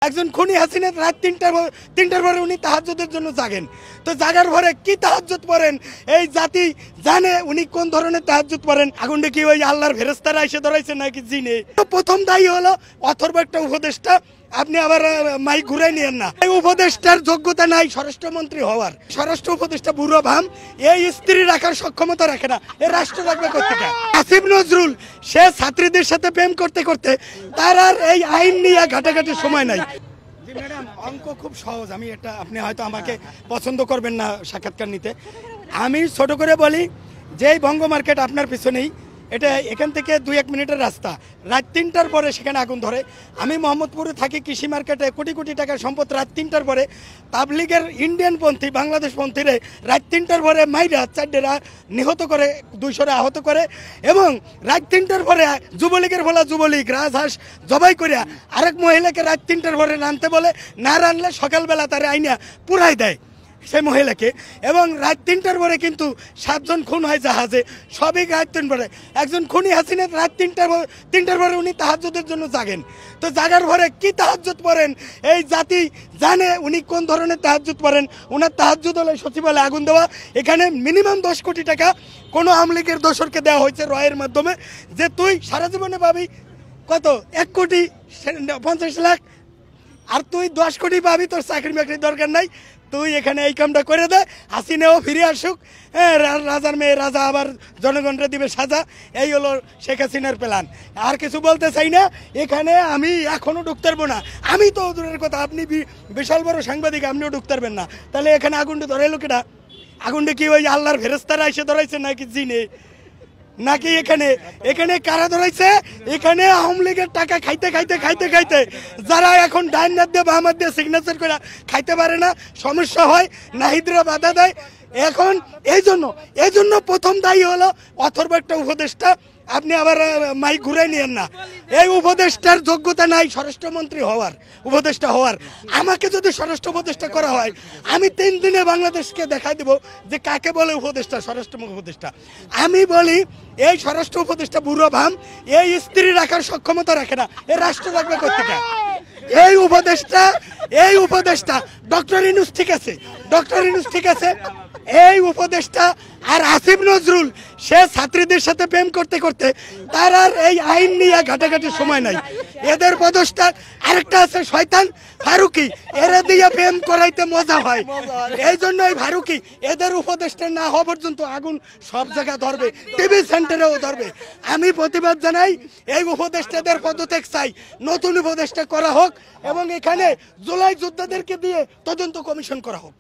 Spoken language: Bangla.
একজন খুনি হাসিনা রাত তিনটার পরে উনি তাহাজ্জুদের জন্য জাগেন। তো জাগার পরে কি তাহাজ্জুদ পড়েন এই জাতি জানে উনি কোন ধরনের তাহাজ্জুদ পড়েন। আগুনটা কি ওই আল্লাহর ফেরেশতারা এসে ধরাইছে নাকি জিনে? তো প্রথম দায়ী হলো অথর্ব একটা উপদেষ্টা। আপনি আবার মাইক ঘুরাই নিয়েন না। এই উপদেষ্টার যোগ্যতা নাই স্বরাষ্ট্রমন্ত্রী হওয়ার। স্বরাষ্ট্র উপদেষ্টা বুড়ো ভাম, এই স্ত্রী রাখার সক্ষমতা রাখে না, এ রাষ্ট্র রাখবে কোথেকে? আসিফ নজরুল সে ছাত্রীদের সাথে প্রেম করতে করতে তার আর এই আইন নিয়ে ঘাটাঘাটির সময় নাই। ম্যাডাম অঙ্ক খুব সহজ, আমি এটা আপনি হয়তো আমাকে পছন্দ করবেন না সাক্ষাৎকার নিতে। আমি ছোট করে বলি যে এই বঙ্গ মার্কেট আপনার পিছনেই, এটা এখান থেকে 2-1 মিনিটের রাস্তা। রাত 3টার পরে সেখানে আগুন ধরে। আমি মোহাম্মদপুরে থাকি, কৃষি মার্কেটে কোটি কোটি টাকার সম্পদ রাত 3টার পরে তাবলিগের ইন্ডিয়ানপন্থী বাংলাদেশপন্থীরে রাত 3টার পরে মাইরা 4টা নিহত করে, 200 আহত করে। এবং রাত 3টার পরে যুবলীগের বলা যুবলীগ রাজহাঁস জবাই করিয়া আরেক মহিলাকে রাত 3টার পরে রানতে বলে, না রানলে সকালবেলা তারে আইনা পুরাই দেয় সেই মহিলাকে। এবং রাত 3টার পরে কিন্তু 7 জন খুন হয় জাহাজে, সবই রাত 3 পরে। একজন খুনি হাসিনা রাত 3টার পরে উনি তাহাজ্জুদের জন্য জাগেন। তো জাগার পরে কি তাহাজ্জুদ পড়েন এই জাতি জানে উনি কোন ধরনের তাহাজ্জুদ পড়েন। ওনার তাহাজ্জুদ হলে সচিবালয়ে আগুন দেওয়া। এখানে মিনিমাম 10 কোটি টাকা কোনো আওয়ামী লীগের দোসরকে দেওয়া হয়েছে রয়ের মাধ্যমে, যে তুই সারা জীবনে পাবি কত 1 কোটি 50 লাখ, আর তুই 10 কোটি পাবি, তোর চাকরি বাকরির দরকার নাই, তুই এখানে এই কামটা করে দে, হাসিনাও ফিরে আসুক, হ্যাঁ রাজার মেয়ে রাজা আবার জনগণরা দিবে সাজা। এই হলো শেখ হাসিনার প্ল্যান। আর কিছু বলতে চাই না, এখানে আমি এখনও ঢুকতে পারবো না। আমি তো দূরের কথা, আপনি বিশাল বড় সাংবাদিক, আপনিও ঢুকতে পারবেন না। তাহলে এখানে আগুনটা ধরে লোকেরা, আগুনটা কি ওই আল্লাহর ফেরেশতারা এসে ধরাইছে নাকি জিনে? নাকি এখানে কারা ধরাইছে? এখানে আওয়ামী লীগের টাকা খাইতে খাইতে খাইতে খাইতে যারা এখন ডাইন নাদ দিয়ে বাম দিয়ে সিগনেচার করে খাইতে পারে না, সমস্যা হয়, নাহিদরা বাধা দেয়। এখন এই জন্য প্রথম দায়ী হলো অথর্ব একটা উপদেষ্টা। আপনি আবার মাইক ঘুরাই নিয়েন না। এই উপদেষ্টার যোগ্যতা নাই স্বরাষ্ট্রমন্ত্রী হওয়ার, উপদেষ্টা হওয়ার। আমাকে যদি স্বরাষ্ট্র উপদেষ্টা করা হয়, আমি 3 দিনে বাংলাদেশকে দেখাই দেব যে কাকে বলে উপদেষ্টা, স্বরাষ্ট্র উপদেষ্টা। আমি বলি এই স্বরাষ্ট্র উপদেষ্টা বুড়ো ভাম, এই স্ত্রী রাখার সক্ষমতা রাখে না, এ রাষ্ট্র রাখবে কোথেকে? এই উপদেষ্টা ডক্টর ইউনূস ঠিক আছে, ডক্টর ইউনূস ঠিক আছে। এই উপদেষ্টা আর আসিফ নজরুল সে ছাত্রীদের সাথে প্রেম করতে করতে তার আর এই আইন নিয়ে ঘাটাঘাটির সময় নাই। এদের উপদেষ্টা আরেকটা আছে শয়তান ফারুকি, এরা দিয়ে প্রেম করাইতে মজা হয়। এই জন্য এই ফারুকি এদের উপদেষ্টা না হওয়া পর্যন্ত আগুন সব জায়গায় ধরবে, টিভি সেন্টারেও ধরবে। আমি প্রতিবাদ জানাই, এই উপদেষ্টাদের পদত্যাগ চাই, নতুন উপদেষ্টা করা হোক এবং এখানে জুলাই যোদ্ধাদেরকে দিয়ে তদন্ত কমিশন করা হোক।